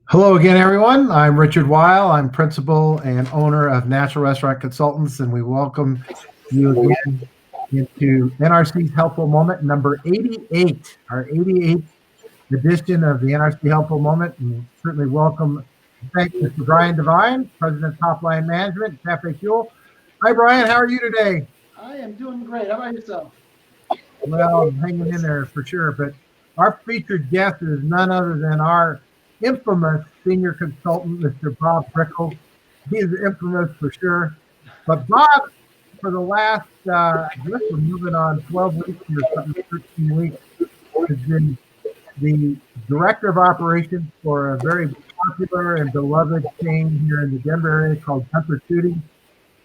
Hello again, everyone. I'm Richard Weil. I'm principal and owner of Natural Restaurant Consultants, and we welcome you again into NRC's Helpful Moment number 88, our 88th edition of the NRC Helpful Moment. And certainly welcome, thank Mr. Brian Devine, President of Top Line Management, CafeFuel. Hi, Brian. How are you today? I am doing great. How about yourself? Well, I'm hanging in there for sure. But our featured guest is none other than our infamous senior consultant, Mr. Bob Prickle. He is infamous for sure. But Bob, for the last, I guess we're moving on 12 weeks or something, 13 weeks, has been the director of operations for a very popular and beloved chain here in the Denver area called Gunther Shooting.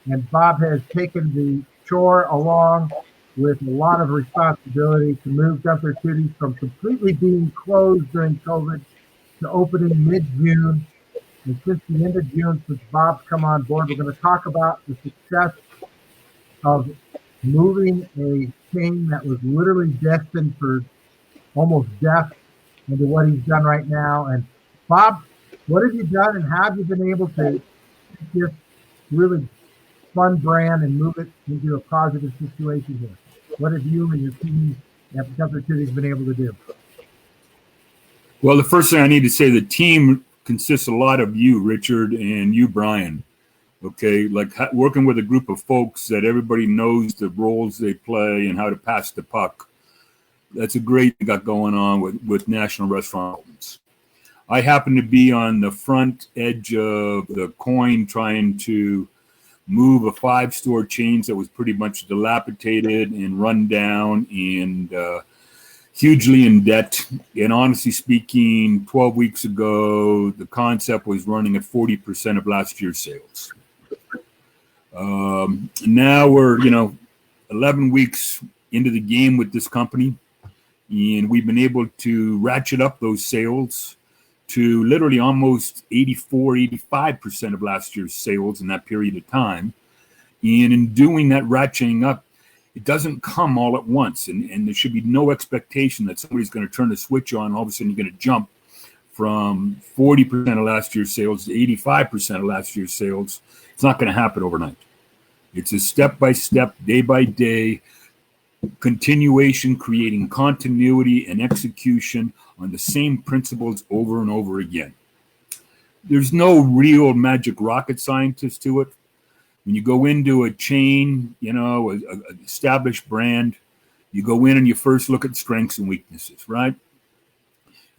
And Bob has taken the chore along with a lot of responsibility to move Gunther Shooting from completely being closed during COVID to opening mid-June. And since the end of June, since Bob's come on board, we're going to talk about the success of moving a chain that was literally destined for almost death into what he's done right now. And Bob, what have you done and how have you been able to take this really fun brand and move it into a positive situation here? What have you and your team at Gunther Shooting been able to do? Well, the first thing I need to say, the team consists a lot of you, Richard, and you, Brian. Okay, like working with a group of folks that everybody knows the roles they play and how to pass the puck. That's a great thing got going on with National Restaurants. I happen to be on the front edge of the coin trying to move a 5-store chain that was pretty much dilapidated and run down and hugely in debt. And honestly speaking, 12 weeks ago, the concept was running at 40% of last year's sales. Now we're, 11 weeks into the game with this company, and we've been able to ratchet up those sales to literally almost 85% of last year's sales in that period of time. And in doing that ratcheting up, it doesn't come all at once. And there should be no expectation that somebody's going to turn the switch on. All of a sudden, you're going to jump from 40% of last year's sales to 85% of last year's sales. It's not going to happen overnight. It's a step-by-step, day-by-day continuation, creating continuity and execution on the same principles over and over again. There's no real magic rocket scientist to it. When you go into a chain, an established brand, you go in and you first look at strengths and weaknesses, right?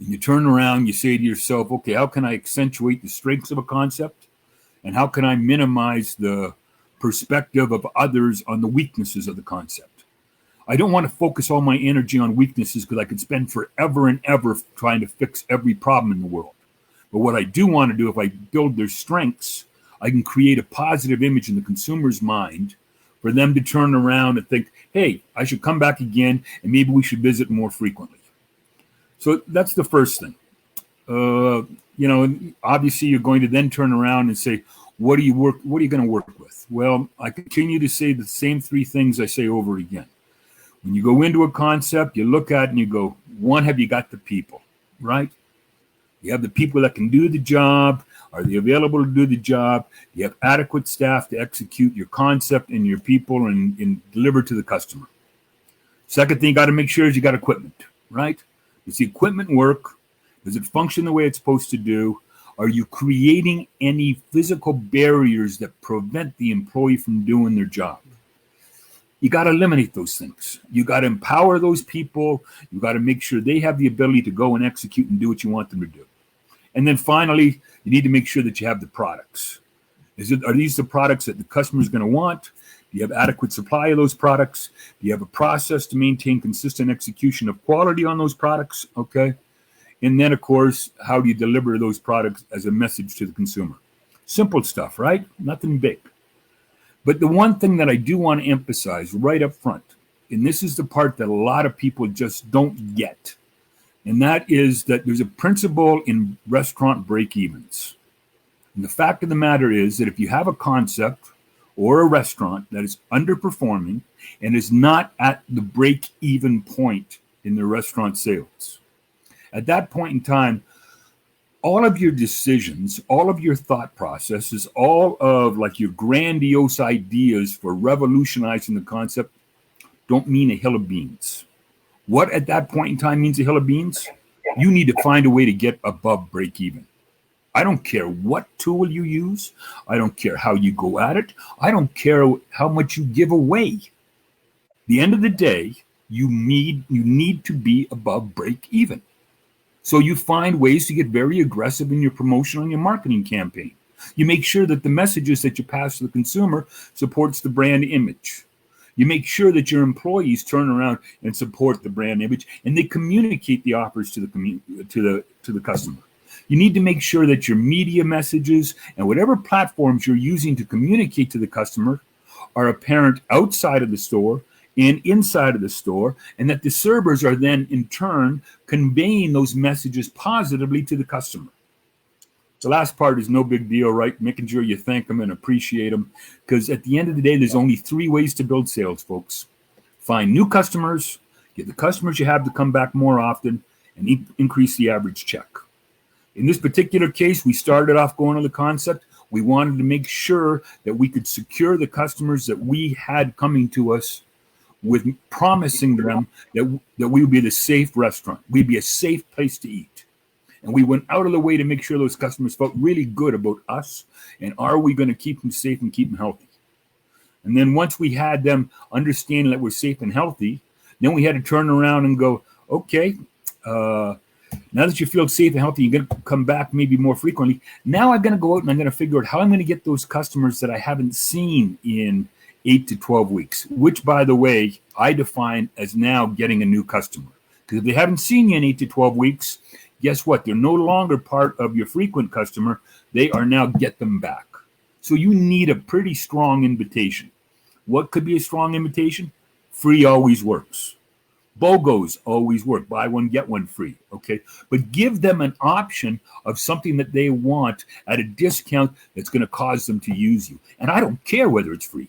And you turn around, you say to yourself, okay, how can I accentuate the strengths of a concept? And how can I minimize the perspective of others on the weaknesses of the concept? I don't want to focus all my energy on weaknesses because I could spend forever and ever trying to fix every problem in the world. But what I do want to do, if I build their strengths, I can create a positive image in the consumer's mind for them to turn around and think, hey, I should come back again and maybe we should visit more frequently. So that's the first thing. Obviously you're going to then turn around and say, what are you going to work with? Well, I continue to say the same 3 things I say over again. When you go into a concept, you look at it and you go, 1, have you got the people, right? You have the people that can do the job. Are they available to do the job? You have adequate staff to execute your concept and your people and deliver to the customer. Second thing you got to make sure is you got equipment, right? Does the equipment work? Does it function the way it's supposed to do? Are you creating any physical barriers that prevent the employee from doing their job? You got to eliminate those things. You got to empower those people. You got to make sure they have the ability to go and execute and do what you want them to do. And then finally, you need to make sure that you have the products. Are these the products that the customer is going to want? Do you have adequate supply of those products? Do you have a process to maintain consistent execution of quality on those products? Okay. And then, of course, how do you deliver those products as a message to the consumer? Simple stuff, right? Nothing big. But the one thing that I do want to emphasize right up front, and this is the part that a lot of people just don't get, and that is that there's a principle in restaurant break-evens. And the fact of the matter is that if you have a concept or a restaurant that is underperforming and is not at the break-even point in their restaurant sales, at that point in time, all of your decisions, all of your thought processes, all of like your grandiose ideas for revolutionizing the concept don't mean a hill of beans. What at that point in time means a hill of beans? You need to find a way to get above break even. I don't care what tool you use. I don't care how you go at it. I don't care how much you give away. The end of the day, you need to be above break even. So you find ways to get very aggressive in your promotional and your marketing campaign. You make sure that the messages that you pass to the consumer supports the brand image. You make sure that your employees turn around and support the brand image, and they communicate the offers to the customer. You need to make sure that your media messages and whatever platforms you're using to communicate to the customer are apparent outside of the store and inside of the store, and that the servers are then in turn conveying those messages positively to the customer. The last part is no big deal, right? Making sure you thank them and appreciate them, because at the end of the day, there's only 3 ways to build sales, folks. Find new customers, get the customers you have to come back more often, and increase the average check. In this particular case, we started off going on the concept. We wanted to make sure that we could secure the customers that we had coming to us with promising them that we would be the safe restaurant. We'd be a safe place to eat. And we went out of the way to make sure those customers felt really good about us. And are we going to keep them safe and keep them healthy? And then once we had them understanding that we're safe and healthy, then we had to turn around and go, okay, now that you feel safe and healthy, you're going to come back maybe more frequently. Now I'm going to go out and I'm going to figure out how I'm going to get those customers that I haven't seen in 8 to 12 weeks, which, by the way, I define as now getting a new customer. Because if they haven't seen you in 8 to 12 weeks, guess what? They're no longer part of your frequent customer. They are now get them back. So you need a pretty strong invitation. What could be a strong invitation? Free always works. BOGOs always work. Buy one, get one free. Okay. But give them an option of something that they want at a discount that's going to cause them to use you. And I don't care whether it's free.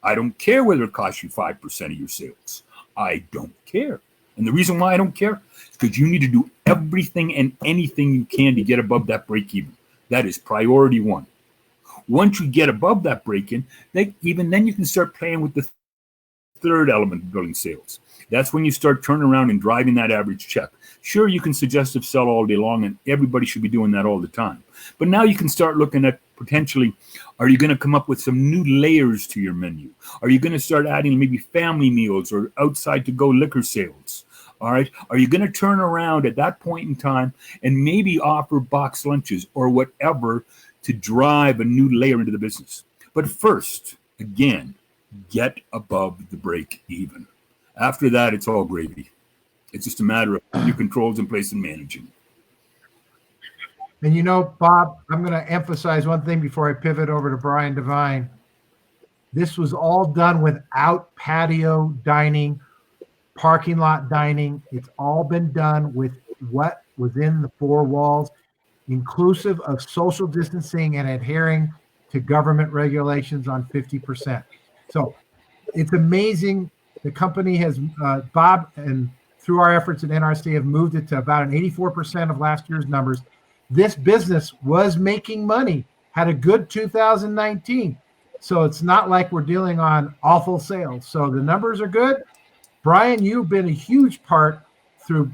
I don't care whether it costs you 5% of your sales. I don't care. And the reason why I don't care is because you need to do everything and anything you can to get above that break even. That is priority 1. Once you get above that break in, even then you can start playing with the third element of building sales. That's when you start turning around and driving that average check. Sure, you can suggestive sell all day long, and everybody should be doing that all the time. But now you can start looking at potentially, are you going to come up with some new layers to your menu? Are you going to start adding maybe family meals or outside to go liquor sales? All right. Are you going to turn around at that point in time and maybe offer box lunches or whatever to drive a new layer into the business? But first, again, get above the break even. After that, it's all gravy. It's just a matter of putting your controls in place and managing. And you know, Bob, I'm going to emphasize one thing before I pivot over to Brian Devine. This was all done without patio dining, parking lot dining. It's all been done with what was in the 4 walls, inclusive of social distancing and adhering to government regulations on 50%. So it's amazing. The company has, Bob, and through our efforts at NRC, have moved it to about an 84% of last year's numbers. This business was making money, had a good 2019. So it's not like we're dealing on awful sales. So the numbers are good. Brian, you've been a huge part through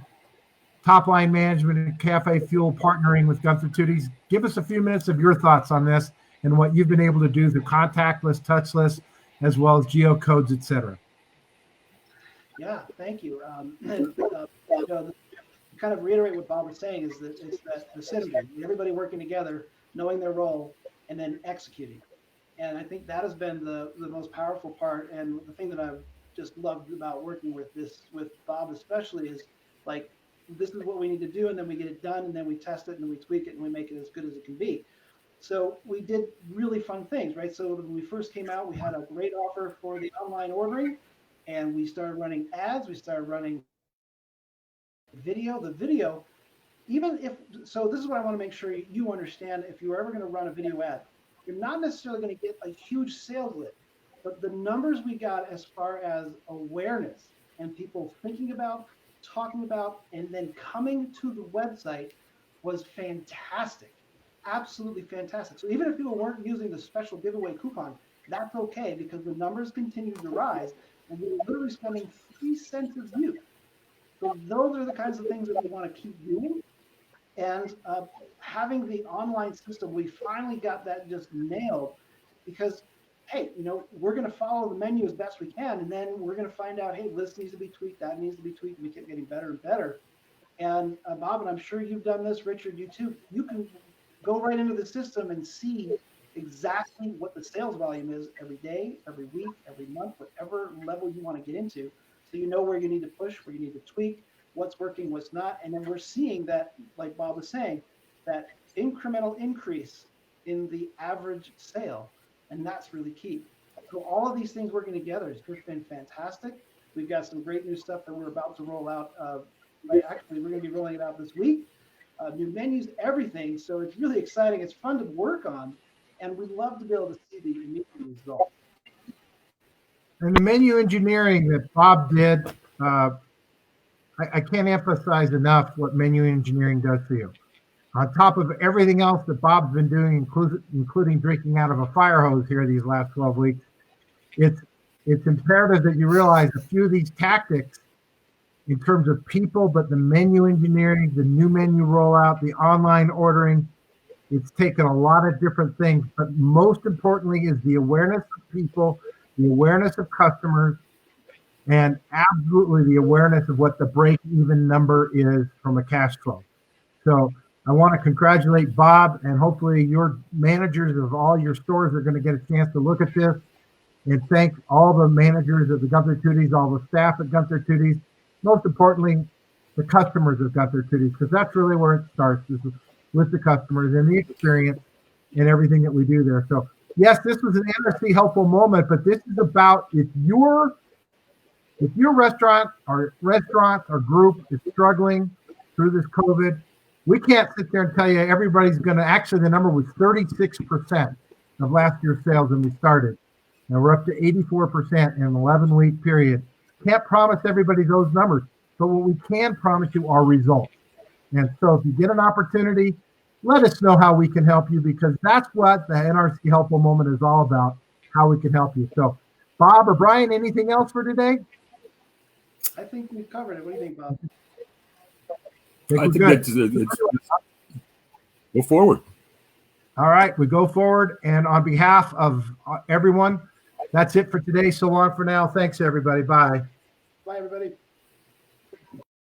top line management and CafeFuel partnering with Gunther Tooties. Give us a few minutes of your thoughts on this and what you've been able to do through contactless, touchless, as well as geocodes, et cetera. Yeah, thank you. Kind of reiterate what Bob was saying is that it's that the synergy, everybody working together, knowing their role, and then executing. And I think that has been the most powerful part. And the thing that I've just loved about working with Bob especially is like, this is what we need to do, and then we get it done, and then we test it, and then we tweak it, and we make it as good as it can be. So we did really fun things, right? So when we first came out, we had a great offer for the online ordering, and we started running ads. We started running video. The video, even if, so this is what I want to make sure you understand. If you're ever going to run a video ad, you're not necessarily going to get a huge sales lift, but the numbers we got as far as awareness and people thinking about, talking about, and then coming to the website was fantastic, absolutely fantastic. So even if people weren't using the special giveaway coupon, that's okay because the numbers continued to rise, and we were literally spending 3 cents a view. So those are the kinds of things that we want to keep doing. And having the online system, we finally got that just nailed because, hey, we're going to follow the menu as best we can. And then we're going to find out, hey, this needs to be tweaked, that needs to be tweaked. And we kept getting better and better. And Bob, and I'm sure you've done this, Richard, you too. You can go right into the system and see exactly what the sales volume is every day, every week, every month, whatever level you want to get into. So you know where you need to push, where you need to tweak, what's working, what's not. And then we're seeing that, like Bob was saying, that incremental increase in the average sale. And that's really key. So all of these things working together has just been fantastic. We've got some great new stuff that we're about to roll out. Right, actually, we're going to be rolling it out this week. New menus, everything. So it's really exciting. It's fun to work on, and we love to be able to see the immediate results. And the menu engineering that Bob did, I can't emphasize enough what menu engineering does for you. On top of everything else that Bob's been doing, including drinking out of a fire hose here these last 12 weeks, it's imperative that you realize a few of these tactics in terms of people, but the menu engineering, the new menu rollout, the online ordering, it's taken a lot of different things, but most importantly is the awareness of people, the awareness of customers, and absolutely the awareness of what the break-even number is from a cash flow. So I want to congratulate Bob, and hopefully your managers of all your stores are going to get a chance to look at this, and thank all the managers of the Gunther Tooties, all the staff at Gunther Tooties, most importantly, the customers of Gunther Tooties, because that's really where it starts, is with the customers and the experience and everything that we do there. So yes, this was an NRC helpful moment, but this is about if your restaurant or group is struggling through this COVID, we can't sit there and tell you everybody's going to, actually the number was 36% of last year's sales when we started. Now we're up to 84% in an 11-week period. Can't promise everybody those numbers, but what we can promise you are results. And so if you get an opportunity, let us know how we can help you, because that's what the NRC Helpful Moment is all about, how we can help you. So Bob or Brian, anything else for today? I think we've covered it. What do you think, Bob? I think that's go forward. All right, we go forward. And on behalf of everyone, that's it for today. So long for now. Thanks, everybody. Bye. Bye, everybody.